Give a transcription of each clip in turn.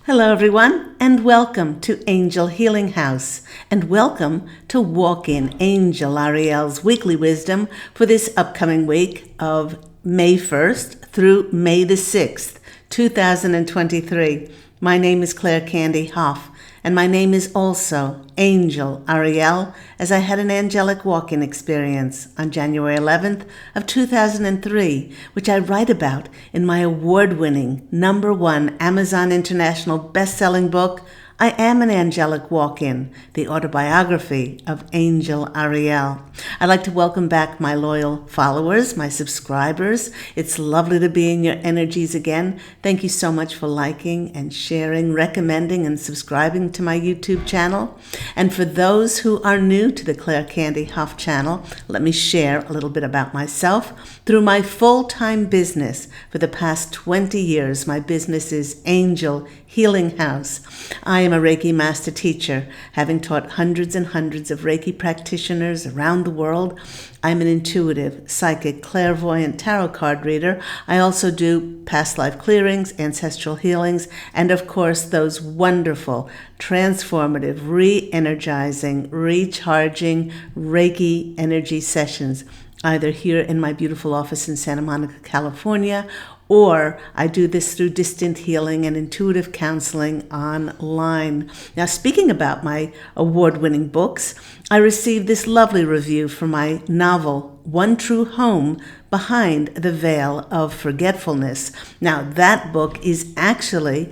Hello, everyone, and welcome to Angel Healing House, and welcome to Walk In Angel Ariel's weekly wisdom for this upcoming week of May 1st through May the 6th, 2023. My name is Claire Candy Hoff, and my name is also Angel Ariel, as I had an angelic walk-in experience on January 11th of 2003, which I write about in my award-winning #1 Amazon International best-selling book, I Am an Angelic Walk-In, the autobiography of Angel Ariel. I'd like to welcome back my loyal followers, my subscribers. It's lovely to be in your energies again. Thank you so much for liking and sharing, recommending, and subscribing to my YouTube channel. And for those who are new to the Claire Candy Huff channel, let me share a little bit about myself. Through my full-time business for the past 20 years, my business is Angel Healing House. I am a Reiki master teacher, having taught hundreds and hundreds of Reiki practitioners around the world. I'm an intuitive, psychic, clairvoyant tarot card reader. I also do past life clearings, ancestral healings, and of course those wonderful, transformative, re-energizing, recharging Reiki energy sessions, either here in my beautiful office in Santa Monica, California, or I do this through distant healing and intuitive counseling online. Now, speaking about my award-winning books, I received this lovely review for my novel, One True Home Behind the Veil of Forgetfulness. Now, that book is actually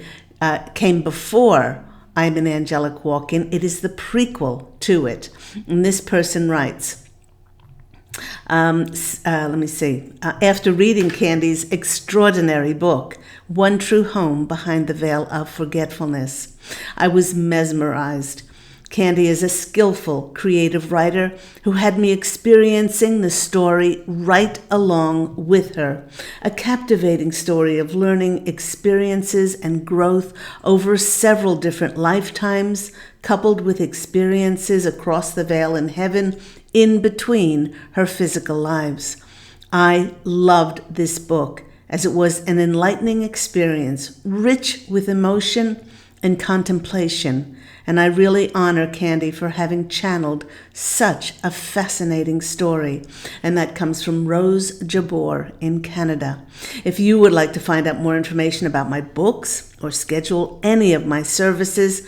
came before I'm an Angelic Walk-In. It is the prequel to it. And this person writes, after reading Candy's extraordinary book, One True Home Behind the Veil of Forgetfulness, I was mesmerized. Candy is a skillful, creative writer who had me experiencing the story right along with her. A captivating story of learning experiences and growth over several different lifetimes, coupled with experiences across the veil in heaven in between her physical lives. I loved this book as it was an enlightening experience, rich with emotion and contemplation, and I really honor Candy for having channeled such a fascinating story. And that comes from Rose Jabor in Canada. If you would like to find out more information about my books or schedule any of my services,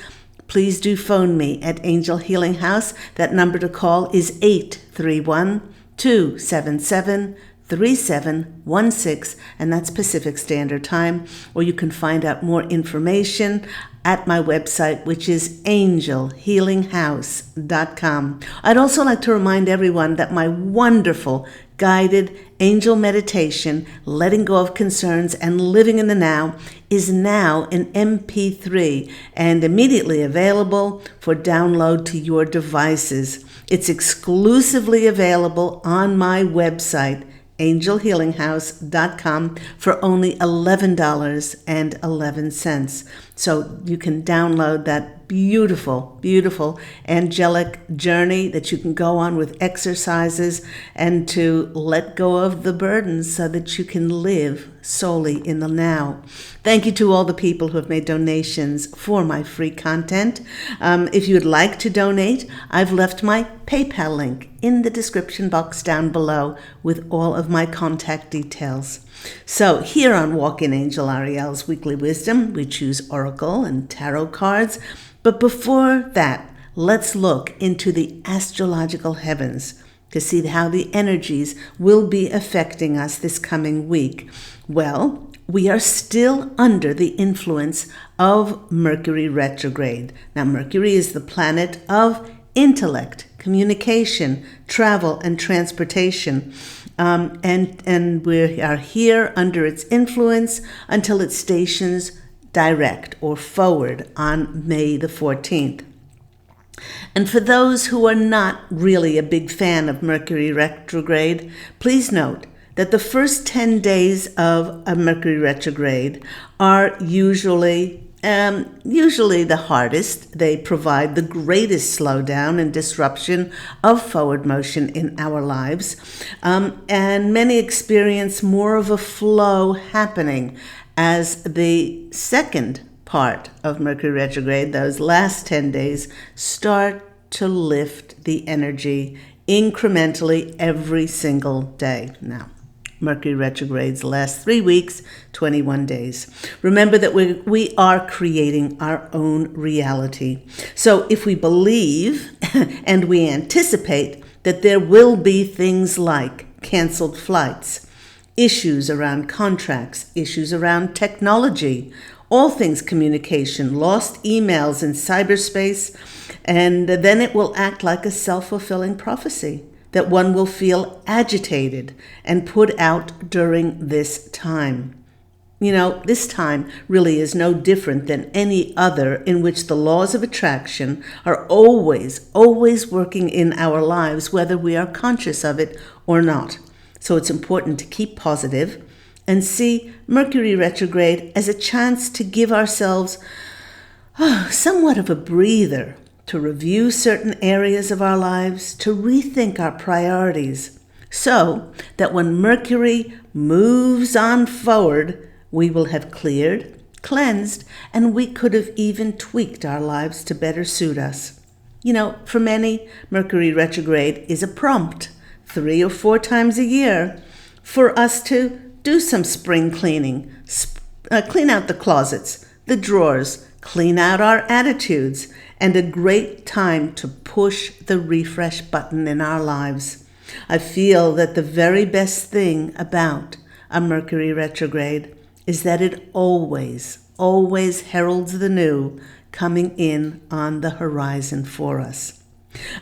please do phone me at Angel Healing House. That number to call is 831-277-3716, and that's Pacific Standard Time. Or you can find out more information at my website, which is angelhealinghouse.com. I'd also like to remind everyone that my wonderful guided angel meditation, Letting Go of Concerns and Living in the Now, is now in MP3 and immediately available for download to your devices. It's exclusively available on my website, angelhealinghouse.com, for only $11.11. So you can download that beautiful, beautiful angelic journey that you can go on with exercises and to let go of the burdens so that you can live solely in the now. Thank you to all the people who have made donations for my free content. If you'd like to donate, I've left my PayPal link in the description box down below with all of my contact details. So here on Walk In Angel Ariel's Weekly Wisdom, we choose Oracle and Tarot cards. But before that, let's look into the astrological heavens to see how the energies will be affecting us this coming week. Well, we are still under the influence of Mercury retrograde. Now, Mercury is the planet of intellect, communication, travel, and transportation. And we are here under its influence until it stations direct or forward on May the 14th. And for those who are not really a big fan of Mercury retrograde, please note that the first 10 days of a Mercury retrograde are usually the hardest. They provide the greatest slowdown and disruption of forward motion in our lives. And many experience more of a flow happening as the second part of Mercury retrograde, those last 10 days, start to lift the energy incrementally every single day. Now, Mercury retrogrades last 3 weeks, 21 days. Remember that we are creating our own reality. So if we believe and we anticipate that there will be things like canceled flights, issues around contracts, issues around technology, all things communication, lost emails in cyberspace, and then it will act like a self-fulfilling prophecy that one will feel agitated and put out during this time. You know, this time really is no different than any other in which the laws of attraction are always working in our lives, whether we are conscious of it or not. So it's important to keep positive and see Mercury retrograde as a chance to give ourselves somewhat of a breather, to review certain areas of our lives, to rethink our priorities, so that when Mercury moves on forward, we will have cleared, cleansed, and we could have even tweaked our lives to better suit us. You know, for many, Mercury retrograde is a prompt 3 or 4 times a year for us to do some spring cleaning, clean out the closets, the drawers, clean out our attitudes, and a great time to push the refresh button in our lives. I feel that the very best thing about a Mercury retrograde is that it always heralds the new coming in on the horizon for us.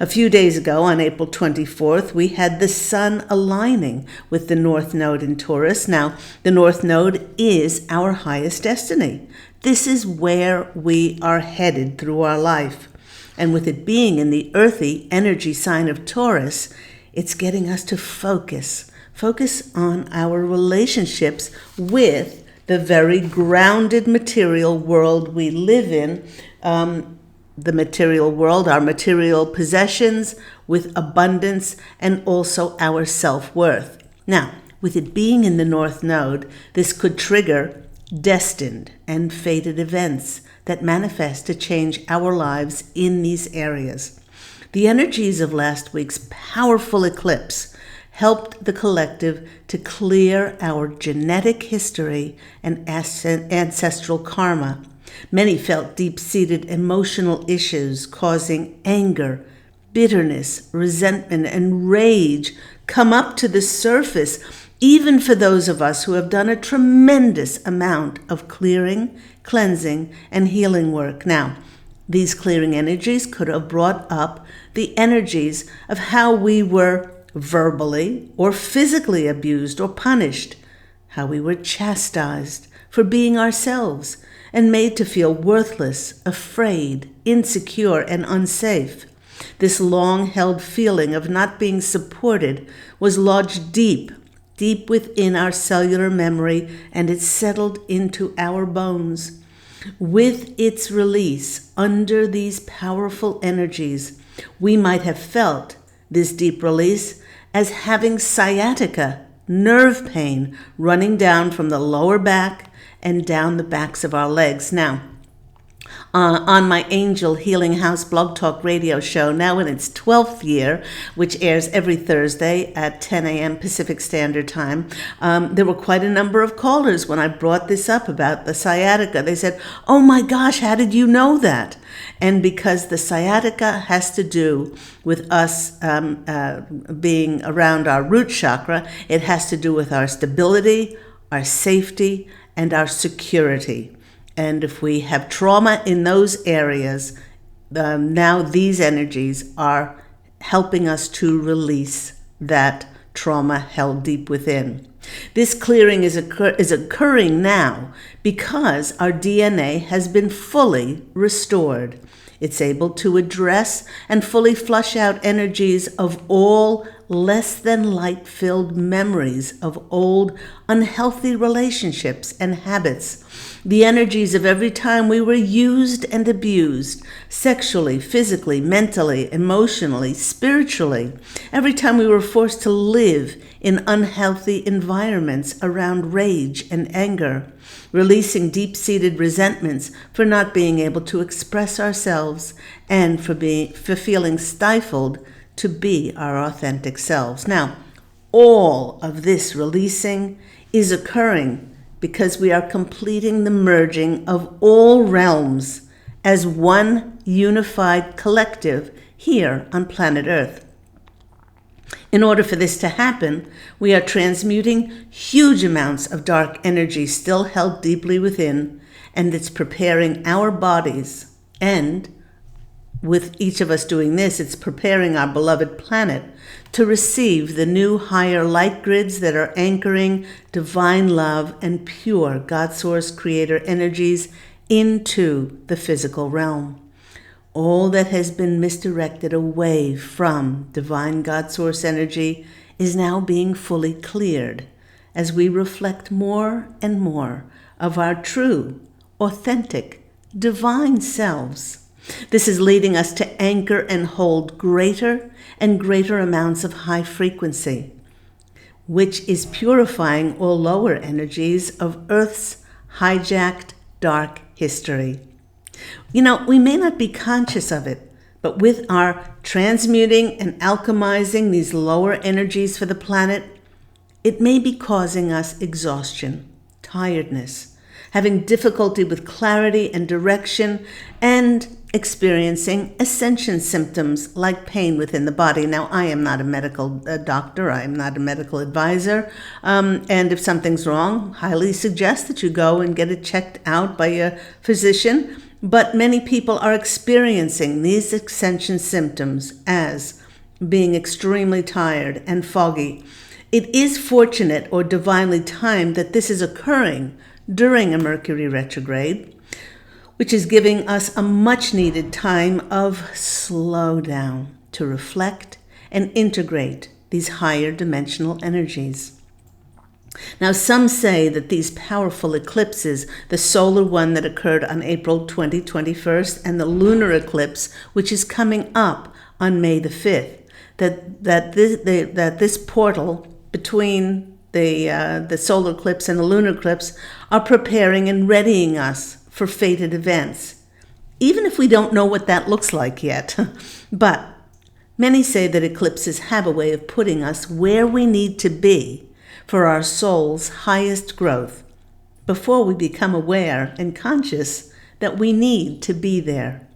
A few days ago, on April 24th, we had the Sun aligning with the North Node in Taurus. Now, the North Node is our highest destiny. This is where we are headed through our life. And with it being in the earthy energy sign of Taurus, it's getting us to focus on our relationships with the very grounded material world we live in, the material world, our material possessions with abundance, and also our self-worth. Now, with it being in the North Node, this could trigger destined and fated events that manifest to change our lives in these areas. The energies of last week's powerful eclipse helped the collective to clear our genetic history and ancestral karma. Many felt deep-seated emotional issues causing anger, bitterness, resentment, and rage come up to the surface, even for those of us who have done a tremendous amount of clearing, cleansing, and healing work. Now, these clearing energies could have brought up the energies of how we were verbally or physically abused or punished, how we were chastised for being ourselves and made to feel worthless, afraid, insecure, and unsafe. This long-held feeling of not being supported was lodged deep within our cellular memory, and it settled into our bones. With its release under these powerful energies, we might have felt this deep release as having sciatica, nerve pain, running down from the lower back and down the backs of our legs. Now, on my Angel Healing House Blog Talk radio show, now in its 12th year, which airs every Thursday at 10 a.m. Pacific Standard Time, there were quite a number of callers when I brought this up about the sciatica. They said, "Oh my gosh, how did you know that?" And because the sciatica has to do with us being around our root chakra, it has to do with our stability, our safety, and our security. And if we have trauma in those areas, now these energies are helping us to release that trauma held deep within. This clearing is occurring now because our DNA has been fully restored. It's able to address and fully flush out energies of all less than light-filled memories of old unhealthy relationships and habits. The energies of every time we were used and abused, sexually, physically, mentally, emotionally, spiritually. Every time we were forced to live in unhealthy environments around rage and anger, releasing deep-seated resentments for not being able to express ourselves and for feeling stifled to be our authentic selves. Now, all of this releasing is occurring because we are completing the merging of all realms as one unified collective here on planet Earth. In order for this to happen, we are transmuting huge amounts of dark energy still held deeply within, and it's preparing our bodies. And with each of us doing this, it's preparing our beloved planet to receive the new higher light grids that are anchoring divine love and pure God Source Creator energies into the physical realm. All that has been misdirected away from divine God Source energy is now being fully cleared as we reflect more and more of our true, authentic, divine selves. This is leading us to anchor and hold greater and greater amounts of high frequency, which is purifying all lower energies of Earth's hijacked dark history. We may not be conscious of it, but with our transmuting and alchemizing these lower energies for the planet, it may be causing us exhaustion, tiredness, having difficulty with clarity and direction, and experiencing ascension symptoms like pain within the body. Now, I am not a medical doctor. I am not a medical advisor. And if something's wrong, highly suggest that you go and get it checked out by a physician. But many people are experiencing these ascension symptoms as being extremely tired and foggy. It is fortunate or divinely timed that this is occurring during a Mercury retrograde, which is giving us a much-needed time of slowdown to reflect and integrate these higher dimensional energies. Now, some say that these powerful eclipses, the solar one that occurred on April 21st and the lunar eclipse, which is coming up on May the 5th, that this portal between the solar eclipse and the lunar eclipse are preparing and readying us for fated events, even if we don't know what that looks like yet. But many say that eclipses have a way of putting us where we need to be for our soul's highest growth before we become aware and conscious that we need to be there.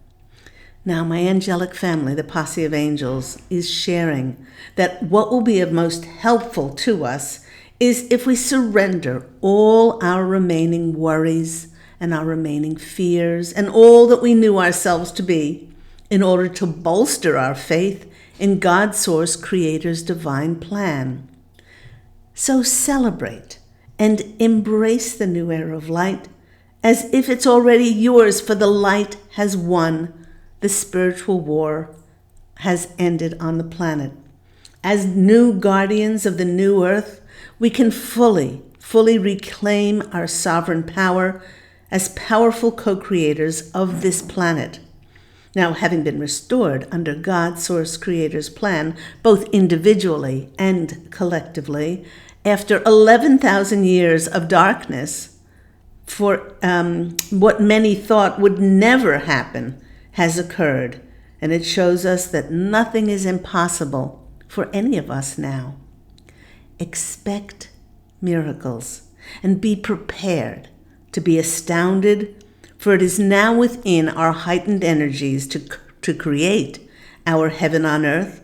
Now, my angelic family, the posse of angels, is sharing that what will be of most helpful to us is if we surrender all our remaining worries and our remaining fears and all that we knew ourselves to be in order to bolster our faith in God Source Creator's divine plan. So celebrate and embrace the new era of light as if it's already yours, for the light has won. The spiritual war has ended on the planet. As new guardians of the new earth, we can fully reclaim our sovereign power as powerful co-creators of this planet. Now, having been restored under God Source Creator's plan, both individually and collectively, after 11,000 years of darkness, for what many thought would never happen has occurred, and it shows us that nothing is impossible for any of us now. Expect miracles and be prepared to be astounded, for it is now within our heightened energies to create our heaven on earth,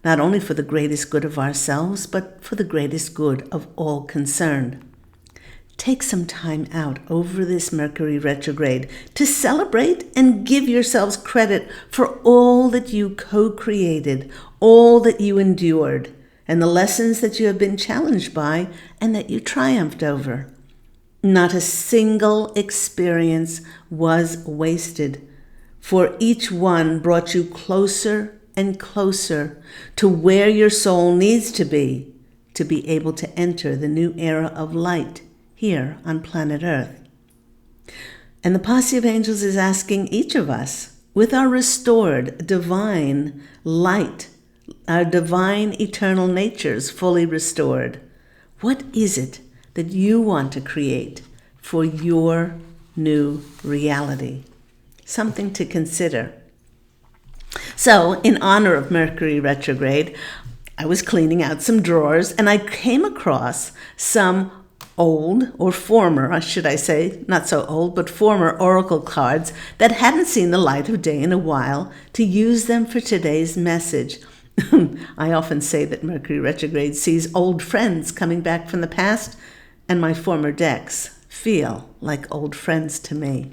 not only for the greatest good of ourselves, but for the greatest good of all concerned. Take some time out over this Mercury retrograde to celebrate and give yourselves credit for all that you co-created, all that you endured, and the lessons that you have been challenged by and that you triumphed over. Not a single experience was wasted, for each one brought you closer and closer to where your soul needs to be able to enter the new era of light here on planet Earth. And the posse of angels is asking each of us, with our restored divine light, our divine eternal natures fully restored, what is it that you want to create for your new reality? Something to consider. So, in honor of Mercury retrograde, I was cleaning out some drawers and I came across some old, or former, should I say, not so old, but former oracle cards that hadn't seen the light of day in a while, to use them for today's message. I often say that Mercury retrograde sees old friends coming back from the past, and my former decks feel like old friends to me.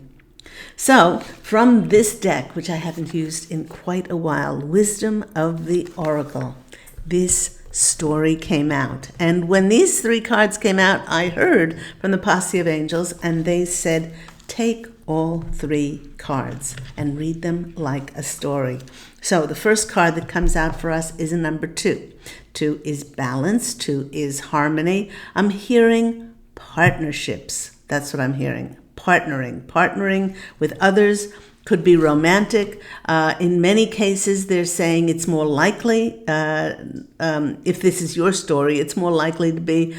So, from this deck, which I haven't used in quite a while, Wisdom of the Oracle, this story came out. And when these 3 cards came out, I heard from the posse of angels, and they said, take all 3 cards and read them like a story. So the first card that comes out for us is a number 2. 2 is balance, 2 is harmony. I'm hearing partnerships. That's what I'm hearing. Partnering with others. Could be romantic. In many cases, they're saying it's more likely, if this is your story, it's more likely to be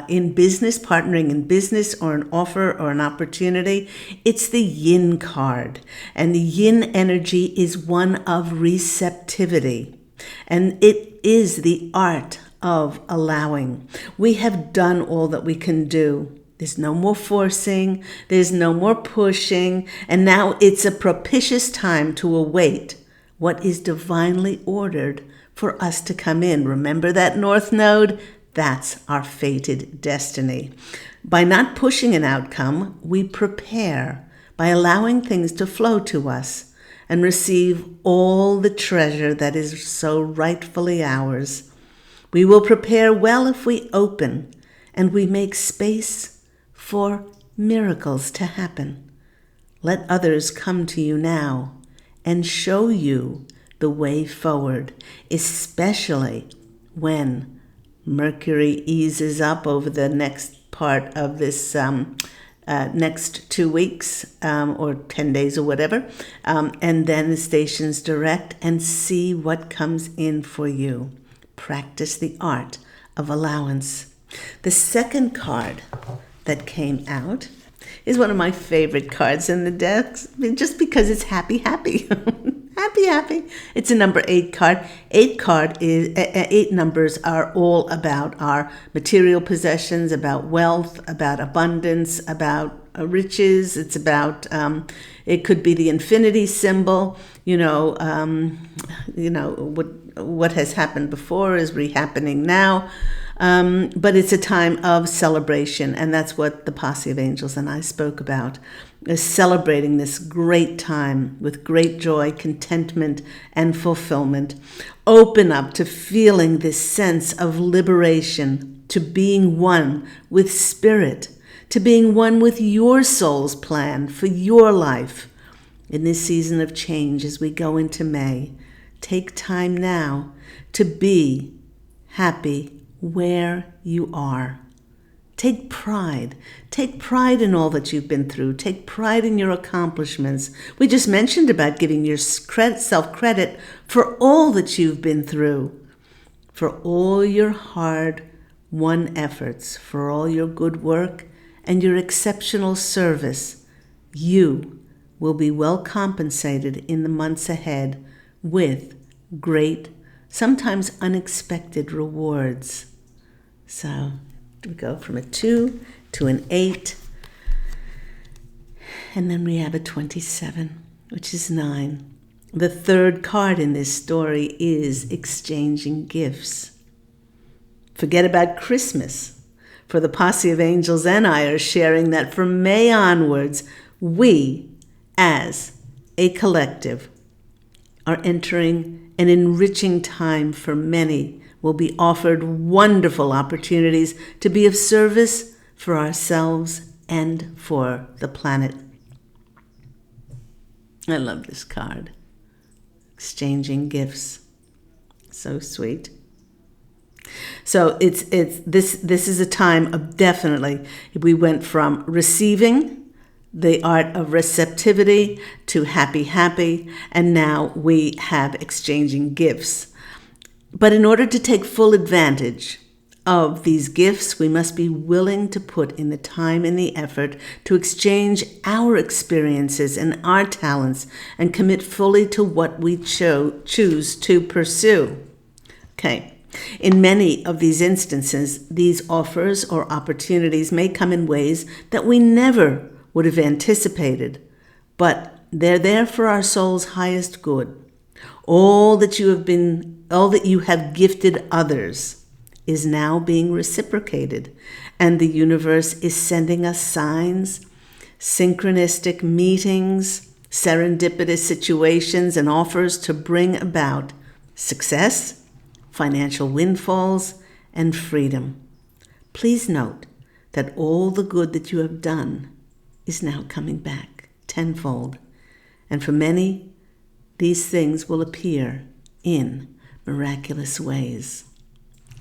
in business, partnering in business, or an offer or an opportunity. It's the yin card. And the yin energy is one of receptivity. And it is the art of allowing. We have done all that we can do. There's no more forcing, there's no more pushing, and now it's a propitious time to await what is divinely ordered for us to come in. Remember that North Node? That's our fated destiny. By not pushing an outcome, we prepare by allowing things to flow to us and receive all the treasure that is so rightfully ours. We will prepare well if we open and we make space for miracles to happen. Let others come to you now and show you the way forward, especially when Mercury eases up over the next part of this next 2 weeks or 10 days or whatever, and then the stations direct, and see what comes in for you. Practice the art of allowance. The second card that came out is one of my favorite cards in the decks, just because it's happy. happy. It's a number 8 card. 8 numbers are all about our material possessions, about wealth, about abundance, about riches. It's about, it could be the infinity symbol, what has happened before is re-happening now. But it's a time of celebration, and that's what the posse of angels and I spoke about, is celebrating this great time with great joy, contentment, and fulfillment. Open up to feeling this sense of liberation, to being one with spirit, to being one with your soul's plan for your life. In this season of change, as we go into May, take time now to be happy where you are. Take pride. Take pride in all that you've been through. Take pride in your accomplishments. We just mentioned about giving yourself credit for all that you've been through, for all your hard-won efforts, for all your good work and your exceptional service. You will be well compensated in the months ahead with great, sometimes unexpected rewards. So we go from a 2 to an 8, and then we have a 27, which is 9. The third card in this story is exchanging gifts. Forget about Christmas, for the posse of angels and I are sharing that from May onwards, we, as a collective, are entering an enriching time for many. Will be offered wonderful opportunities to be of service for ourselves and for the planet. I love this card. Exchanging gifts. So sweet. So this is a time of definitely, we went from receiving, the art of receptivity, to happy, and now we have exchanging gifts. But in order to take full advantage of these gifts, we must be willing to put in the time and the effort to exchange our experiences and our talents and commit fully to what we choose to pursue. Okay. In many of these instances, these offers or opportunities may come in ways that we never would have anticipated, but they're there for our soul's highest good. All that you have gifted others is now being reciprocated, and the universe is sending us signs, synchronistic meetings, serendipitous situations, and offers to bring about success, financial windfalls, and freedom. Please note that all the good that you have done is now coming back tenfold. And for many, these things will appear in miraculous ways.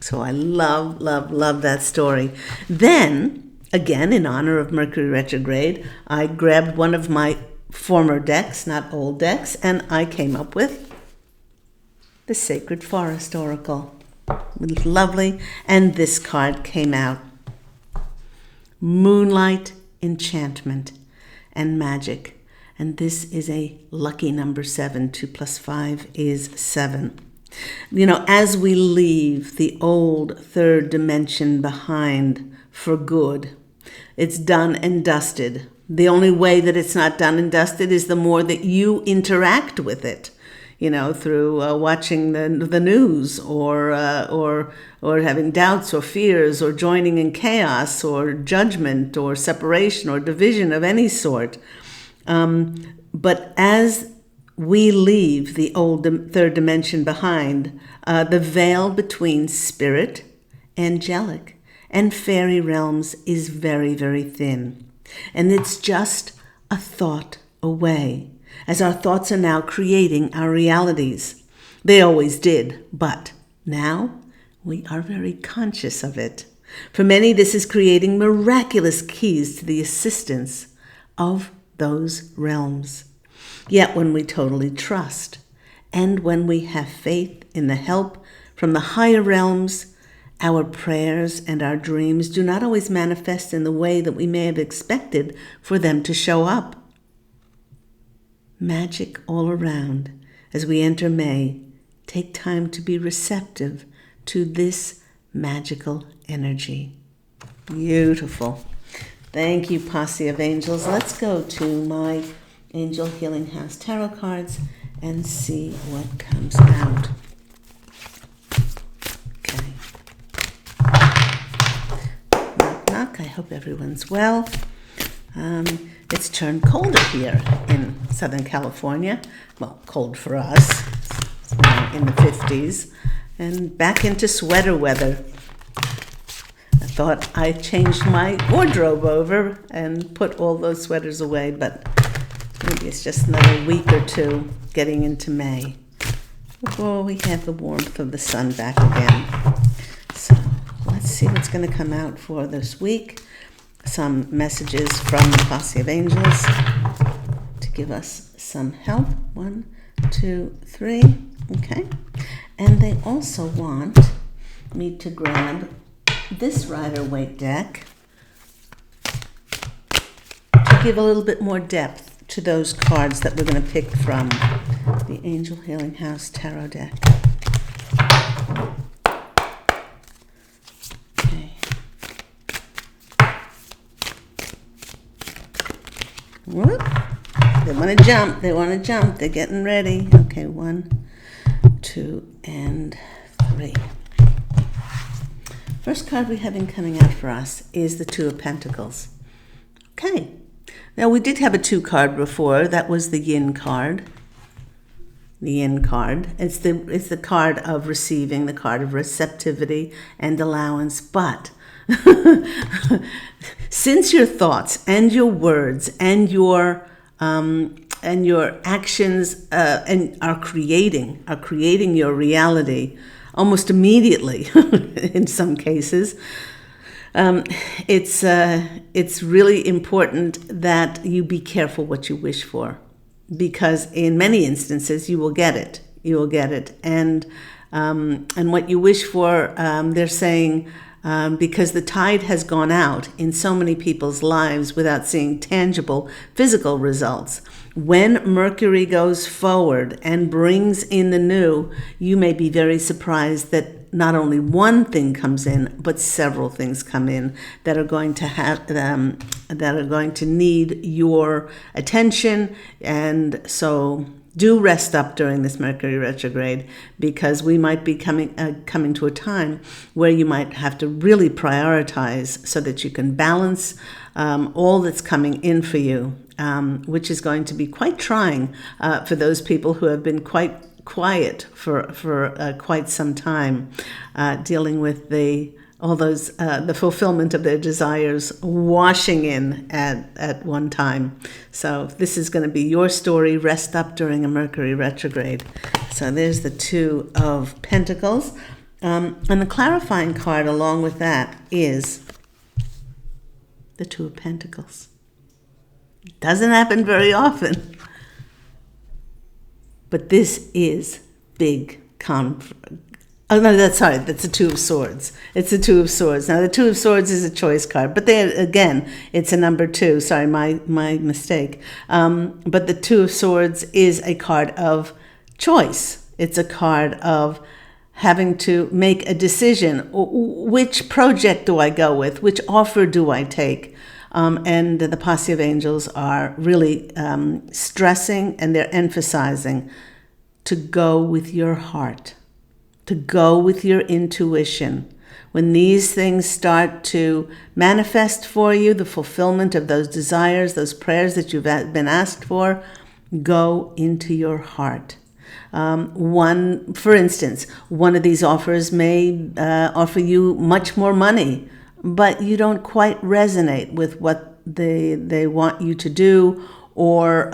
So I love that story. Then, again, in honor of Mercury retrograde, I grabbed one of my former decks, not old decks, and I came up with the Sacred Forest Oracle. It was lovely, and this card came out. Moonlight, enchantment, and magic. And this is a lucky number 7. 2 + 5 is 7. As we leave the old third dimension behind for good, it's done and dusted. The only way that it's not done and dusted is the more that you interact with it. Through watching the news, or having doubts or fears, or joining in chaos, or judgment, or separation, or division of any sort. But as we leave the old third dimension behind, the veil between spirit, angelic, and fairy realms is very, very thin. And it's just a thought away, as our thoughts are now creating our realities. They always did, but now we are very conscious of it. For many, this is creating miraculous keys to the assistance of those realms. Yet when we totally trust, and when we have faith in the help from the higher realms, our prayers and our dreams do not always manifest in the way that we may have expected for them to show up. Magic all around. As we enter May, take time to be receptive to this magical energy. Beautiful. Thank you, Posse of Angels. Let's go to my Angel Healing House Tarot cards and see what comes out. Okay. Knock, knock. I hope everyone's well. It's turned colder here in Southern California. Well, cold for us. It's now in the 50s. And back into sweater weather. I thought I changed my wardrobe over and put all those sweaters away, but maybe it's just another week or two getting into May before we have the warmth of the sun back again. So let's see what's going to come out for this week. Some messages from the Posse of Angels to give us some help. 1, 2, 3. Okay. And they also want me to grab this Rider-Waite deck to give a little bit more depth to those cards that we're going to pick from the Angel Healing House Tarot deck. Okay. Whoop. They want to jump. They're getting ready. Okay, 1, 2, and 3. First card we have coming out for us is the Two of Pentacles. Okay. Now, we did have a 2 card before. That was the Yin card. The Yin card. It's the card of receiving, the card of receptivity and allowance. But since your thoughts and your words and your actions and are creating your reality, almost immediately in some cases. It's really important that you be careful what you wish for, because in many instances you will get it. You will get it, and what you wish for, they're saying, because the tide has gone out in so many people's lives without seeing tangible physical results. When Mercury goes forward and brings in the new, you may be very surprised that not only one thing comes in, but several things come in that are going to have that are going to need your attention. And so do rest up during this Mercury retrograde, because we might be coming to a time where you might have to really prioritize so that you can balance all that's coming in for you, which is going to be quite trying for those people who have been quite quiet for quite some time, dealing with the fulfillment of their desires washing in at one time. So this is going to be your story. Rest up during a Mercury retrograde. So there's the Two of Pentacles. And the clarifying card along with that is the Two of Pentacles. It doesn't happen very often. But this is big Oh, no, that's the Two of Swords. It's the Two of Swords. Now, the Two of Swords is a choice card, but again, it's a number 2. Sorry, my mistake. But the Two of Swords is a card of choice. It's a card of having to make a decision. Which project do I go with? Which offer do I take? And the posse of angels are really stressing, and they're emphasizing to go with your heart, to go with your intuition. When these things start to manifest for you, the fulfillment of those desires, those prayers that you've been asked for, go into your heart. For instance, one of these offers may offer you much more money, but you don't quite resonate with what they want you to do, or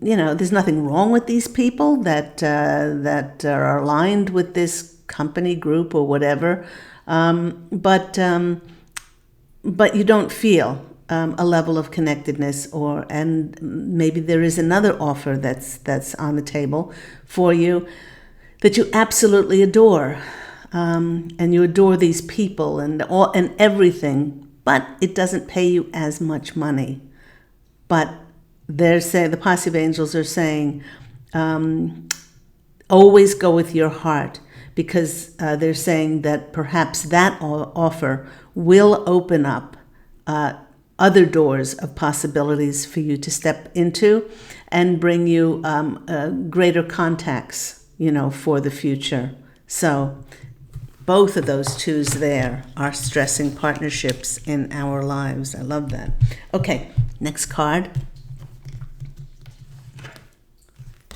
there's nothing wrong with these people that are aligned with this company, group, or whatever, but you don't feel a level of connectedness, and maybe there is another offer that's on the table for you that you absolutely adore, and you adore these people and everything, but it doesn't pay you as much money. But they're saying, the posse of angels are saying, always go with your heart, because they're saying that perhaps that offer will open up other doors of possibilities for you to step into and bring you greater contacts, for the future. So both of those twos there are stressing partnerships in our lives. I love that. Okay, next card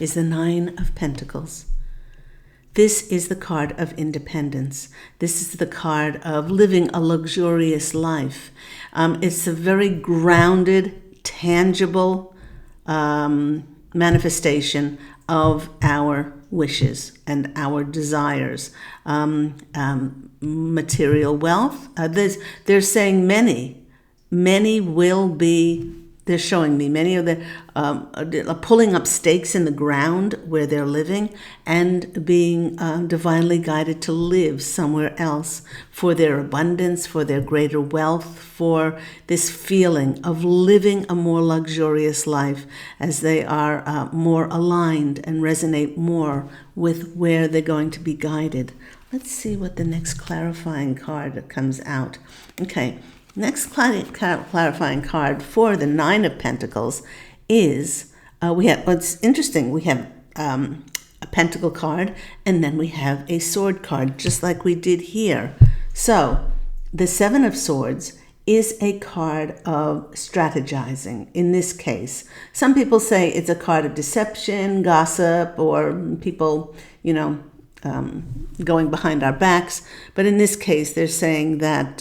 is the Nine of Pentacles. This is the card of independence. This is the card of living a luxurious life. It's a very grounded, tangible manifestation of our wishes and our desires. Material wealth. They're saying many will be. They're showing me many of them pulling up stakes in the ground where they're living and being divinely guided to live somewhere else for their abundance, for their greater wealth, for this feeling of living a more luxurious life as they are more aligned and resonate more with where they're going to be guided. Let's see what the next clarifying card comes out. Okay. Next clarifying card for the Nine of Pentacles is, what's interesting, we have a Pentacle card, and then we have a Sword card, just like we did here. So the Seven of Swords is a card of strategizing in this case. Some people say it's a card of deception, gossip, or people, going behind our backs. But in this case, they're saying that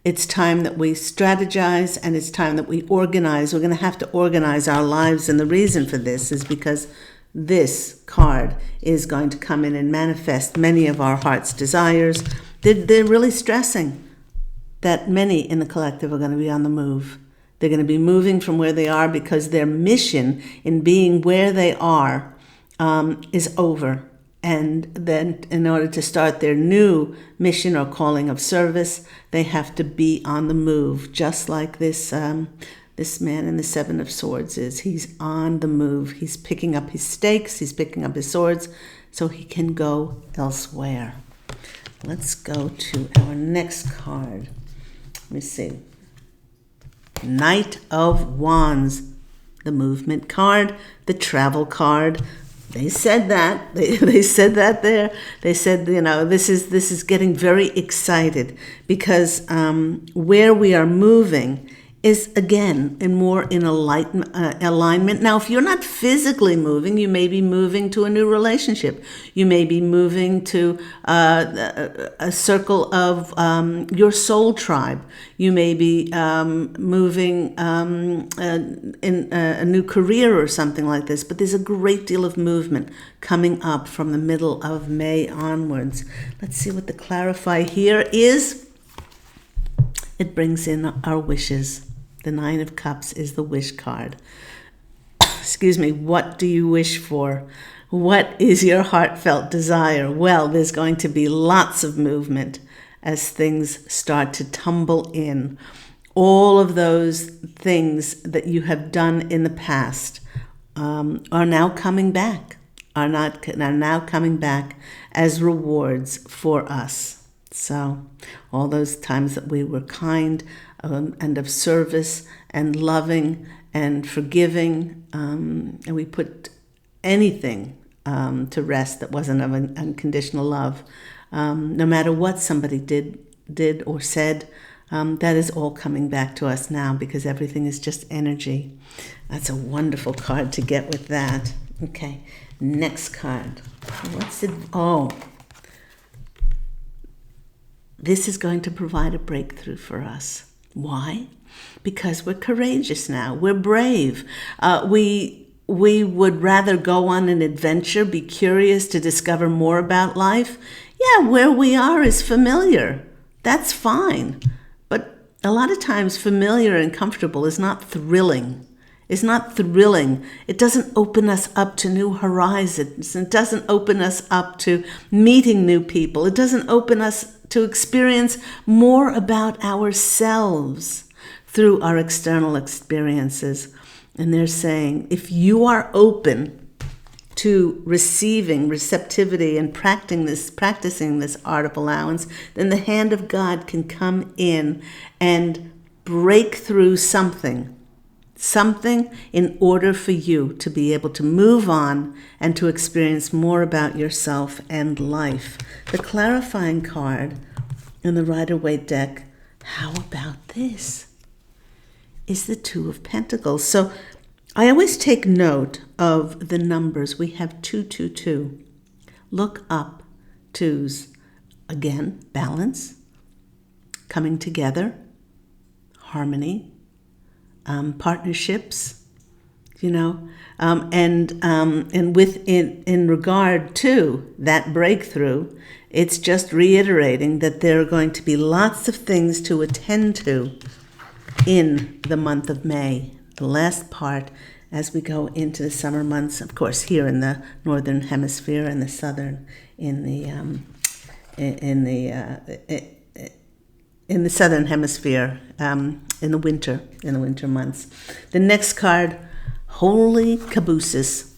it's time that we strategize, and it's time that we organize. We're going to have to organize our lives. And the reason for this is because this card is going to come in and manifest many of our heart's desires. They're really stressing that many in the collective are going to be on the move. They're going to be moving from where they are because their mission in being where they are is over. And then in order to start their new mission or calling of service, they have to be on the move, just like this this man in the Seven of Swords is. He's on the move. He's picking up his stakes. He's picking up his swords so he can go elsewhere. Let's go to our next card. Let me see. Knight of Wands, the movement card, the travel card. They said that. They said that there. They said, this is getting very excited because where we are moving is, again, more in alignment. Now, if you're not physically moving, you may be moving to a new relationship. You may be moving to a circle of your soul tribe. You may be moving in a new career or something like this. But there's a great deal of movement coming up from the middle of May onwards. Let's see what the clarify here is. It brings in our wishes. The Nine of Cups is the wish card. Excuse me, what do you wish for? What is your heartfelt desire? Well, there's going to be lots of movement as things start to tumble in. All of those things that you have done in the past are now coming back, are now coming back as rewards for us. So all those times that we were kind and of service and loving and forgiving, and we put anything to rest that wasn't of an unconditional love, no matter what somebody did or said, that is all coming back to us now because everything is just energy. That's a wonderful card to get with that. Okay, next card. What's it? Oh, this is going to provide a breakthrough for us. Why? Because we're courageous now. We're brave. We would rather go on an adventure, be curious to discover more about life. Yeah, where we are is familiar. That's fine. But a lot of times familiar and comfortable is not thrilling. It's not thrilling. It doesn't open us up to new horizons. It doesn't open us up to meeting new people. It doesn't open us to experience more about ourselves through our external experiences. And they're saying, if you are open to receiving receptivity and practicing this art of allowance, then the hand of God can come in and break through something in order for you to be able to move on and to experience more about yourself and life. The clarifying card in the Rider-Waite deck, how about this, is the Two of Pentacles. So I always take note of the numbers. We have 222. Look up twos. Again, balance, coming together, harmony, partnerships, and in regard to that breakthrough, it's just reiterating that there are going to be lots of things to attend to in the month of May, the last part, as we go into the summer months. Of course, here in the northern hemisphere and the southern in the southern hemisphere, in the winter months. The next card, holy cabooses.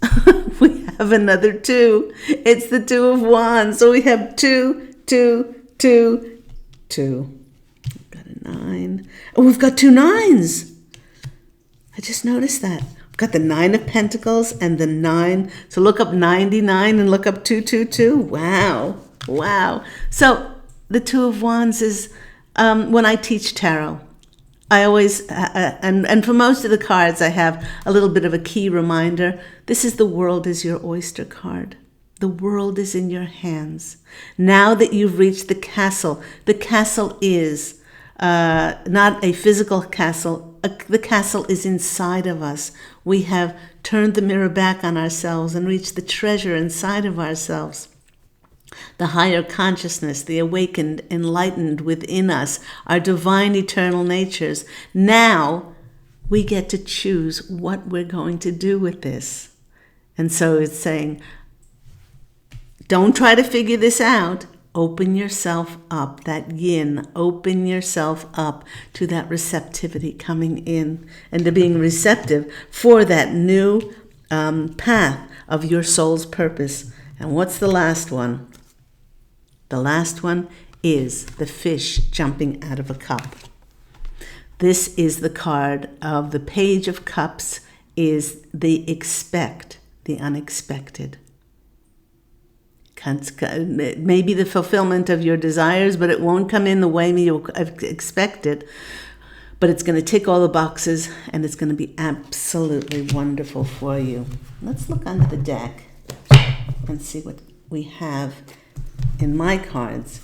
We have another two. It's the Two of Wands. So we have two. We've got a 9. Oh, we've got 2 9s. I just noticed that. We've got the 9 of Pentacles and the 9. So look up 99 and look up 222. Wow. So the Two of Wands is, when I teach tarot, I always, and for most of the cards, I have a little bit of a key reminder. This is the world is your oyster card. The world is in your hands. Now that you've reached the castle is not a physical castle. the castle is inside of us. We have turned the mirror back on ourselves and reached the treasure inside of ourselves. The higher consciousness, the awakened, enlightened within us, our divine eternal natures. Now we get to choose what we're going to do with this. And so it's saying, don't try to figure this out. Open yourself up, that yin. Open yourself up to that receptivity coming in and to being receptive for that new path of your soul's purpose. And what's the last one? The last one is the fish jumping out of a cup. This is the card of the Page of Cups, is the expect, the unexpected. It may be the fulfillment of your desires, but it won't come in the way you expect it. But it's going to tick all the boxes, and it's going to be absolutely wonderful for you. Let's look under the deck and see what we have in my cards.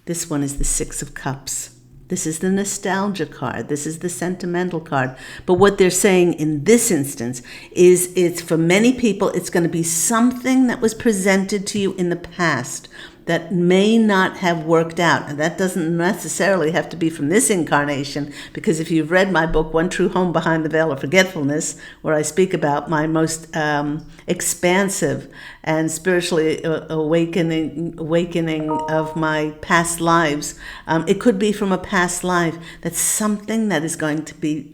This one is the Six of Cups. This is the nostalgia card. This is the sentimental card. But what they're saying in this instance is, it's for many people, it's going to be something that was presented to you in the past that may not have worked out. And that doesn't necessarily have to be from this incarnation, because if you've read my book, One True Home Behind the Veil of Forgetfulness, where I speak about my most expansive and spiritually awakening of my past lives, it could be from a past life. That's something that is going to be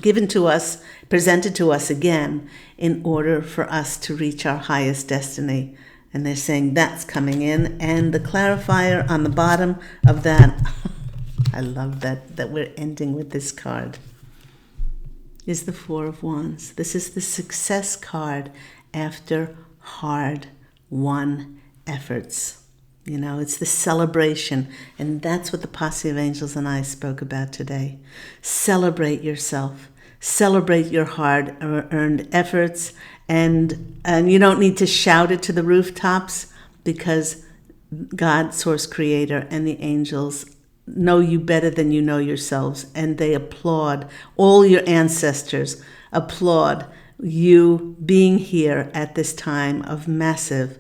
given to us, presented to us again, in order for us to reach our highest destiny. And they're saying that's coming in. And the clarifier on the bottom of that, I love that we're ending with this card, is the Four of Wands. This is the success card after hard-won efforts. You know, it's the celebration. And that's what the Posse of Angels and I spoke about today. Celebrate yourself. Celebrate your hard-earned efforts. And you don't need to shout it to the rooftops, because God, Source Creator, and the angels know you better than you know yourselves. And they applaud, all your ancestors applaud you being here at this time of massive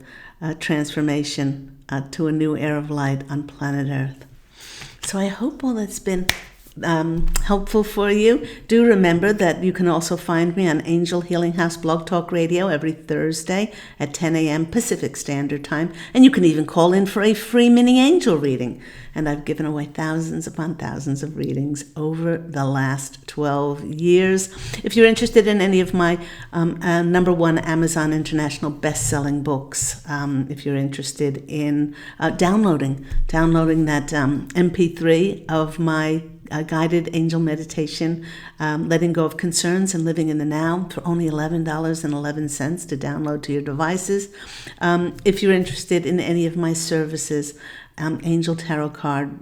transformation to a new era of light on planet Earth. So I hope all that's been helpful for you. Do remember that you can also find me on Angel Healing House Blog Talk Radio every Thursday at 10 a.m. Pacific Standard Time. And you can even call in for a free mini angel reading. And I've given away thousands upon thousands of readings over the last 12 years. If you're interested in any of my #1 Amazon International best-selling books, if you're interested in downloading that MP3 of my guided angel meditation, letting go of concerns and living in the now, for only $11.11 to download to your devices. If you're interested in any of my services, angel tarot card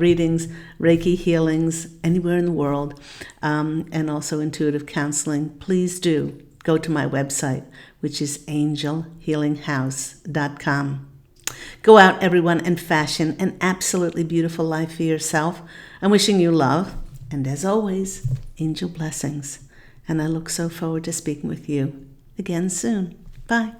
readings, Reiki healings anywhere in the world, and also intuitive counseling, please do go to my website, which is angelhealinghouse.com. Go out, everyone, and fashion an absolutely beautiful life for yourself. I'm wishing you love, and as always, angel blessings. And I look so forward to speaking with you again soon. Bye.